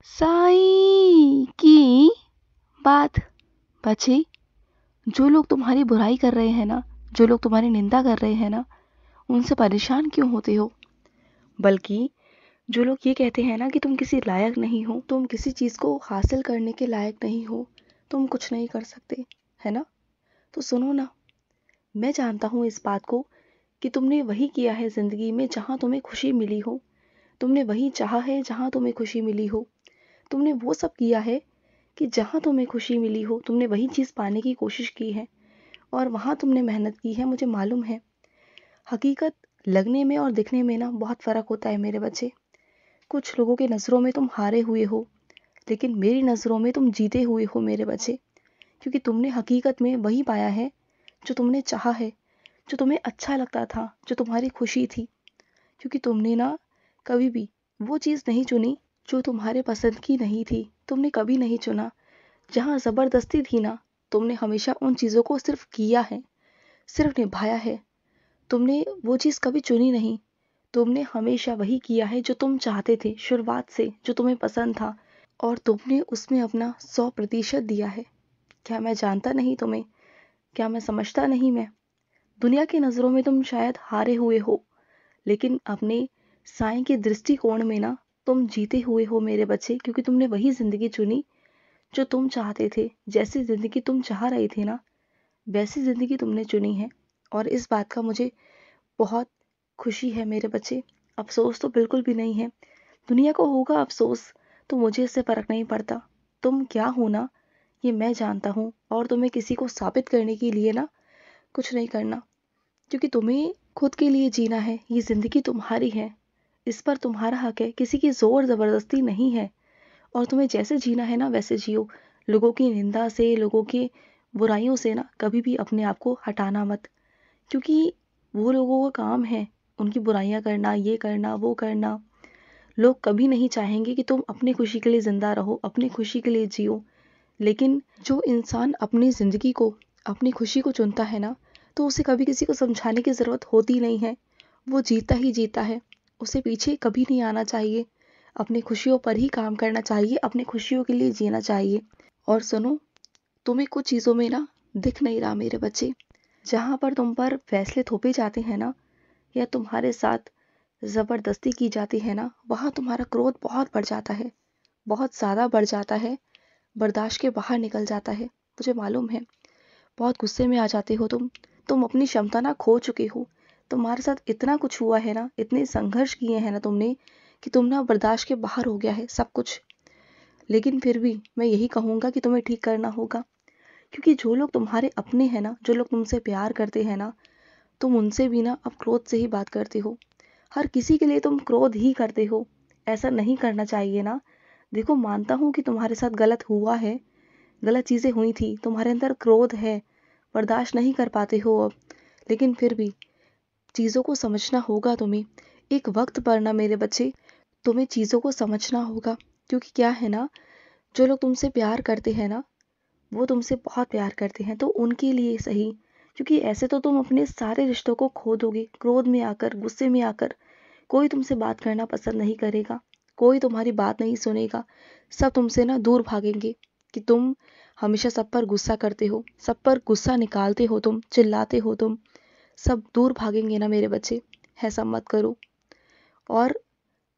साईं की बात। बच्चे, जो लोग तुम्हारी बुराई कर रहे हैं ना, जो लोग तुम्हारी निंदा कर रहे हैं ना, उनसे परेशान क्यों होते हो? बल्कि जो लोग ये कहते हैं ना कि तुम किसी लायक नहीं हो, तुम किसी चीज़ को हासिल करने के लायक नहीं हो, तुम कुछ नहीं कर सकते, है ना? तो सुनो ना, मैं जानता हूँ इस बात को कि तुमने वही किया है ज़िंदगी में जहाँ तुम्हें खुशी मिली हो। तुमने वही चाहा है जहाँ तुम्हें खुशी मिली हो। तुमने वो सब किया है कि जहाँ तुम्हें खुशी मिली हो, तुमने वही चीज़ पाने की कोशिश की है और वहाँ तुमने मेहनत की है, मुझे मालूम है। हकीकत लगने में और दिखने में ना बहुत फ़र्क होता है मेरे बच्चे। कुछ लोगों की नज़रों में तुम हारे हुए हो, लेकिन मेरी नज़रों में तुम जीते हुए हो मेरे बच्चे, क्योंकि तुमने हकीकत में वही पाया है जो तुमने चाहा है, जो तुम्हें अच्छा लगता था, जो तुम्हारी खुशी थी। क्योंकि तुमने ना कभी भी वो चीज़ नहीं चुनी जो तुम्हारे पसंद की नहीं थी। तुमने कभी नहीं चुना जहाँ ज़बरदस्ती थी ना, तुमने हमेशा उन चीज़ों को सिर्फ किया है, सिर्फ निभाया है। तुमने वो चीज़ कभी चुनी नहीं। तुमने हमेशा वही किया है जो तुम चाहते थे शुरुआत से, जो तुम्हें पसंद था, और तुमने उसमें अपना 100% दिया है। क्या मैं जानता नहीं तुम्हें? क्या मैं समझता नहीं मैं? दुनिया की नज़रों में तुम शायद हारे हुए हो, लेकिन अपने साईं के दृष्टिकोण में ना तुम जीते हुए हो मेरे बच्चे, क्योंकि तुमने वही ज़िंदगी चुनी जो तुम चाहते थे। जैसी ज़िंदगी तुम चाह रहे थे ना, वैसी ज़िंदगी तुमने चुनी है, और इस बात का मुझे बहुत खुशी है मेरे बच्चे। अफ़सोस तो बिल्कुल भी नहीं है। दुनिया को होगा अफ़सोस, तो मुझे इससे फ़र्क नहीं पड़ता। तुम क्या हो ना, ये मैं जानता हूँ, और तुम्हें किसी को साबित करने के लिए ना कुछ नहीं करना, क्योंकि तुम्हें खुद के लिए जीना है। ये ज़िंदगी तुम्हारी है, इस पर तुम्हारा हक है, किसी की ज़ोर ज़बरदस्ती नहीं है। और तुम्हें जैसे जीना है ना वैसे जियो। लोगों की निंदा से, लोगों की बुराइयों से ना कभी भी अपने आप को हटाना मत, क्योंकि वो लोगों का काम है उनकी बुराइयां करना, ये करना, वो करना। लोग कभी नहीं चाहेंगे कि तुम अपनी खुशी के लिए जिंदा रहो, अपनी खुशी के लिए जियो। लेकिन जो इंसान अपनी ज़िंदगी को, अपनी खुशी को चुनता है ना, तो उसे कभी किसी को समझाने की ज़रूरत होती नहीं है। वो जीता ही जीता है, उसे पीछे कभी नहीं आना चाहिए। अपनी खुशियों पर ही काम करना चाहिए, अपनी खुशियों के लिए जीना चाहिए। और सुनो, तुम्हें कुछ चीज़ों में ना दिख नहीं रहा मेरे बच्चे। जहाँ पर तुम पर फैसले थोपे जाते हैं ना, या तुम्हारे साथ ज़बरदस्ती की जाती है ना, वहाँ तुम्हारा क्रोध बहुत बढ़ जाता है, बहुत ज़्यादा बढ़ जाता है, बर्दाश्त के बाहर निकल जाता है। मुझे मालूम है, बहुत गुस्से में आ जाते हो तुम अपनी क्षमता ना खो चुके हो। तुम्हारे साथ इतना कुछ हुआ है ना, इतने संघर्ष किए हैं ना तुमने, कि तुम ना बर्दाश्त के बाहर हो गया है सब कुछ। लेकिन फिर भी मैं यही कहूँगा कि तुम्हें ठीक करना होगा, क्योंकि जो लोग तुम्हारे अपने हैं ना, जो लोग तुमसे प्यार करते हैं ना, तुम उनसे भी ना अब क्रोध से ही बात करते हो। हर किसी के लिए तुम क्रोध ही करते हो। ऐसा नहीं करना चाहिए ना। देखो, मानता हूँ कि तुम्हारे साथ गलत हुआ है, गलत चीज़ें हुई थी, तुम्हारे अंदर क्रोध है, बर्दाश्त नहीं कर पाते हो अब, लेकिन फिर भी चीज़ों को समझना होगा तुम्हें। एक वक्त पर ना मेरे बच्चे, तुम्हें चीज़ों को समझना होगा, क्योंकि क्या है ना, जो लोग तुमसे प्यार करते हैं ना, वो तुमसे बहुत प्यार करते हैं, तो उनके लिए सही। क्योंकि ऐसे तो तुम अपने सारे रिश्तों को खो दोगे, क्रोध में आकर, गुस्से में आकर। कोई तुमसे बात करना पसंद नहीं करेगा, कोई तुम्हारी बात नहीं सुनेगा। सब तुमसे ना दूर भागेंगे कि तुम हमेशा सब पर गुस्सा करते हो, सब पर गुस्सा निकालते हो, तुम चिल्लाते हो, तुम सब दूर भागेंगे ना मेरे बच्चे। ऐसा मत करो, और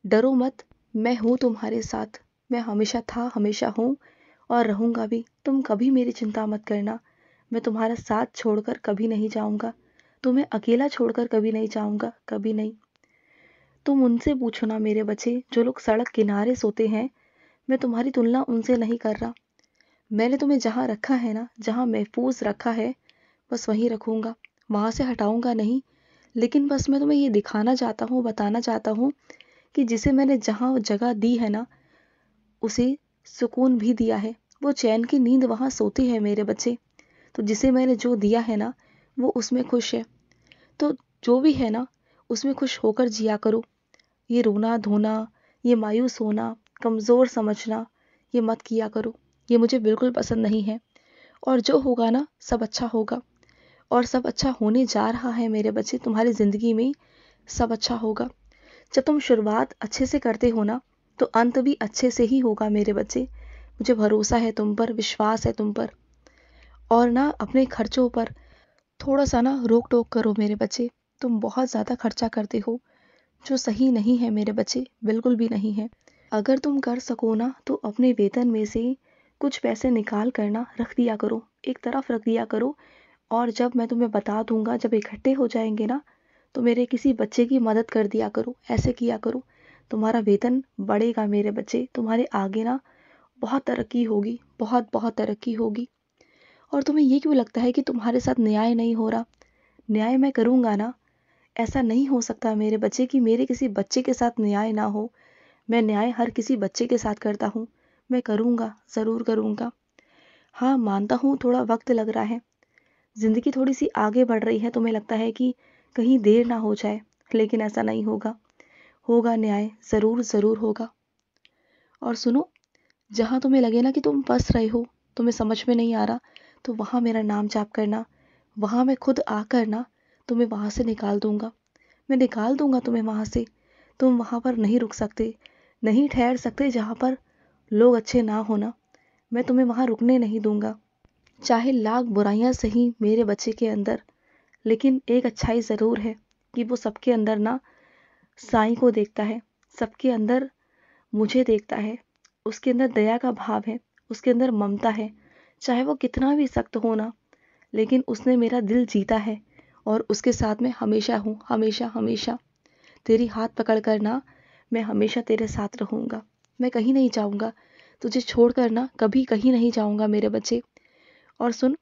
डरो मत। मैं हूँ तुम्हारे साथ, मैं हमेशा था, हमेशा हूँ, और रहूँगा भी। तुम कभी मेरी चिंता मत करना। मैं तुम्हारा साथ छोड़कर कभी नहीं जाऊँगा, तुम्हें अकेला छोड़कर कभी नहीं जाऊँगा, कभी नहीं। तुम उनसे पूछो ना मेरे बच्चे, जो लोग सड़क किनारे सोते हैं। मैं तुम्हारी तुलना उनसे नहीं कर रहा। मैंने तुम्हें जहाँ रखा है ना, जहाँ महफूज रखा है, बस वहीं रखूँगा, वहाँ से हटाऊँगा नहीं। लेकिन बस मैं तुम्हें ये दिखाना चाहता हूँ, बताना चाहता हूँ कि जिसे मैंने जहाँ जगह दी है ना, उसे सुकून भी दिया है। वो चैन की नींद वहाँ सोती है मेरे बच्चे। तो जिसे मैंने जो दिया है ना, वो उसमें खुश है। तो जो भी है ना, उसमें खुश होकर जिया करो। ये रोना धोना, ये मायूस होना, कमज़ोर समझना, ये मत किया करो। ये मुझे बिल्कुल पसंद नहीं है। और जो होगा ना, सब अच्छा होगा, और सब अच्छा होने जा रहा है मेरे बच्चे। तुम्हारी ज़िंदगी में सब अच्छा होगा। जब तुम शुरुआत अच्छे से करते हो ना, तो अंत भी अच्छे से ही होगा मेरे बच्चे। मुझे भरोसा है तुम पर, विश्वास है तुम पर। और ना अपने खर्चों पर थोड़ा सा ना रोक टोक करो मेरे बच्चे। तुम बहुत ज़्यादा खर्चा करते हो, जो सही नहीं है मेरे बच्चे, बिल्कुल भी नहीं है। अगर तुम कर सको ना तो अपने वेतन में से कुछ पैसे निकाल कर ना रख दिया करो, एक तरफ रख दिया करो। और जब मैं तुम्हें बता दूंगा, जब इकट्ठे हो जाएंगे ना, तो मेरे किसी बच्चे की मदद कर दिया करो, ऐसे किया करो। तुम्हारा वेतन बढ़ेगा मेरे बच्चे, तुम्हारे आगे ना बहुत तरक्की होगी, बहुत बहुत तरक्की होगी। और तुम्हें ये क्यों लगता है कि तुम्हारे साथ न्याय नहीं हो रहा? न्याय मैं करूंगा ना। ऐसा नहीं हो सकता मेरे बच्चे कि मेरे किसी बच्चे के साथ न्याय ना हो। मैं न्याय हर किसी बच्चे के साथ करता हूँ। मैं करूंगा, ज़रूर करूंगा। हाँ, मानता हूँ थोड़ा वक्त लग रहा है, ज़िंदगी थोड़ी सी आगे बढ़ रही है, तुम्हें लगता है कि कहीं देर ना हो जाए, लेकिन ऐसा नहीं होगा। होगा न्याय, ज़रूर ज़रूर होगा। और सुनो, जहाँ तुम्हें लगे ना कि तुम फंस रहे हो, तुम्हें समझ में नहीं आ रहा, तो वहाँ मेरा नाम जाप करना। वहाँ मैं खुद आकर ना तुम्हें वहाँ से निकाल दूंगा। मैं निकाल दूंगा तुम्हें वहाँ से। तुम वहाँ पर नहीं रुक सकते, नहीं ठहर सकते जहाँ पर लोग अच्छे ना होना। मैं तुम्हें वहाँ रुकने नहीं दूंगा। चाहे लाख बुराइयां सही मेरे बच्चे के अंदर, लेकिन एक अच्छाई ज़रूर है कि वो सबके अंदर ना साईं को देखता है, सबके अंदर मुझे देखता है। उसके अंदर दया का भाव है, उसके अंदर ममता है। चाहे वो कितना भी सख्त हो ना, लेकिन उसने मेरा दिल जीता है। और उसके साथ में हमेशा हूँ, हमेशा हमेशा। तेरी हाथ पकड़ कर ना मैं हमेशा तेरे साथ रहूँगा। मैं कहीं नहीं जाऊँगा, तुझे छोड़कर ना कभी कहीं नहीं जाऊँगा मेरे बच्चे। और सुन,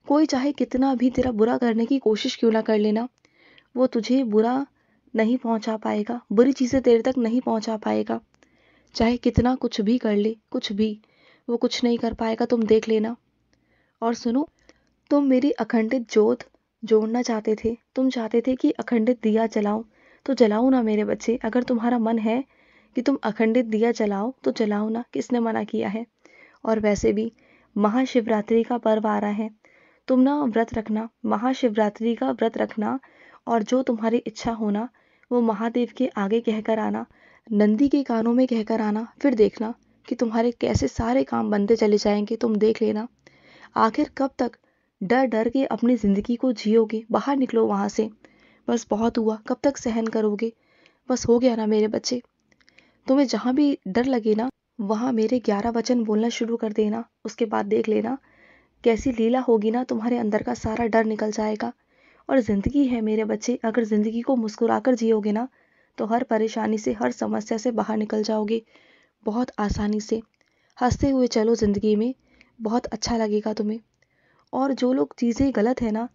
कोई चाहे कितना भी तेरा बुरा करने की कोशिश क्यों ना कर लेना, वो तुझे बुरा नहीं पहुंचा पाएगा, बुरी चीज़ें तेरे तक नहीं पहुंचा पाएगा। चाहे कितना कुछ भी कर ले, कुछ भी, वो कुछ नहीं कर पाएगा, तुम देख लेना। और सुनो, तुम मेरी अखंडित जोत जोड़ना चाहते थे, तुम चाहते थे कि अखंडित दिया जलाऊं, तो जलाओ ना मेरे बच्चे। अगर तुम्हारा मन है कि तुम अखंडित दिया जलाओ तो जलाओ ना, किसने मना किया है। और वैसे भी महाशिवरात्रि का पर्व आ रहा है, तुम ना व्रत रखना, महाशिवरात्रि का व्रत रखना। और जो तुम्हारी इच्छा होना वो महादेव के आगे कहकर आना, नंदी के कानों में कहकर आना। फिर देखना कि तुम्हारे कैसे सारे काम बनते चले जाएंगे, तुम देख लेना। आखिर कब तक डर डर के अपनी जिंदगी को जियोगे? बाहर निकलो वहां से। बस बहुत हुआ, कब तक सहन करोगे? बस हो गया ना मेरे बच्चे। तुम्हें जहां भी डर लगे ना, वहां मेरे 11 वचन बोलना शुरू कर देना। उसके बाद देख लेना कैसी लीला होगी ना, तुम्हारे अंदर का सारा डर निकल जाएगा। और ज़िंदगी है मेरे बच्चे, अगर ज़िंदगी को मुस्कुराकर जियोगे ना, तो हर परेशानी से, हर समस्या से बाहर निकल जाओगे बहुत आसानी से। हंसते हुए चलो ज़िंदगी में, बहुत अच्छा लगेगा तुम्हें। और जो लोग चीज़ें गलत है ना,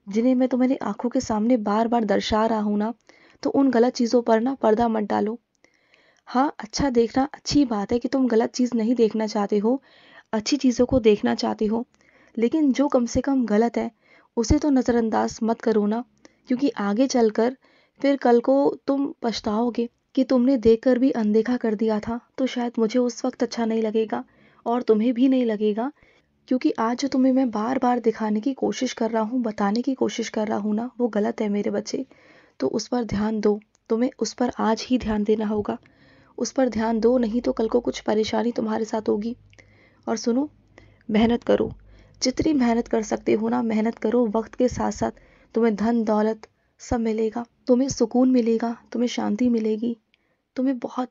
जिन्हें मैं तुम्हारी आंखों के सामने बार बार दर्शा रहा हूँ ना, तो उन गलत चीज़ों पर ना पर्दा मत डालो। हाँ, अच्छा देखना अच्छी बात है कि तुम गलत चीज़ नहीं देखना चाहते हो, अच्छी चीज़ों को देखना चाहते हो। लेकिन जो कम से कम गलत है उसे तो नज़रअंदाज मत करो ना, क्योंकि आगे चलकर फिर कल को तुम पछताओगे कि तुमने देखकर भी अनदेखा कर दिया था। तो शायद मुझे उस वक्त अच्छा नहीं लगेगा और तुम्हें भी नहीं लगेगा, क्योंकि आज जो तुम्हें मैं बार बार दिखाने की कोशिश कर रहा हूँ, बताने की कोशिश कर रहा हूँ ना, वो गलत है मेरे बच्चे। तो उस पर ध्यान दो, तुम्हें उस पर आज ही ध्यान देना होगा। उस पर ध्यान दो, नहीं तो कल को कुछ परेशानी तुम्हारे साथ होगी। और सुनो, मेहनत करो, जितनी मेहनत कर सकते हो ना मेहनत करो। वक्त के साथ साथ तुम्हें धन दौलत सब मिलेगा, तुम्हें सुकून मिलेगा, तुम्हें शांति मिलेगी, तुम्हें बहुत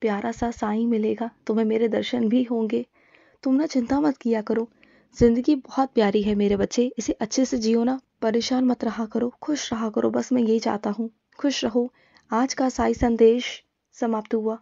प्यारा सा साईं मिलेगा, तुम्हें मेरे दर्शन भी होंगे। तुम ना चिंता मत किया करो, जिंदगी बहुत प्यारी है मेरे बच्चे, इसे अच्छे से जियो ना, परेशान मत रहा करो, खुश रहा करो। बस मैं यही चाहता हूँ, खुश रहो। आज का साई संदेश समाप्त हुआ।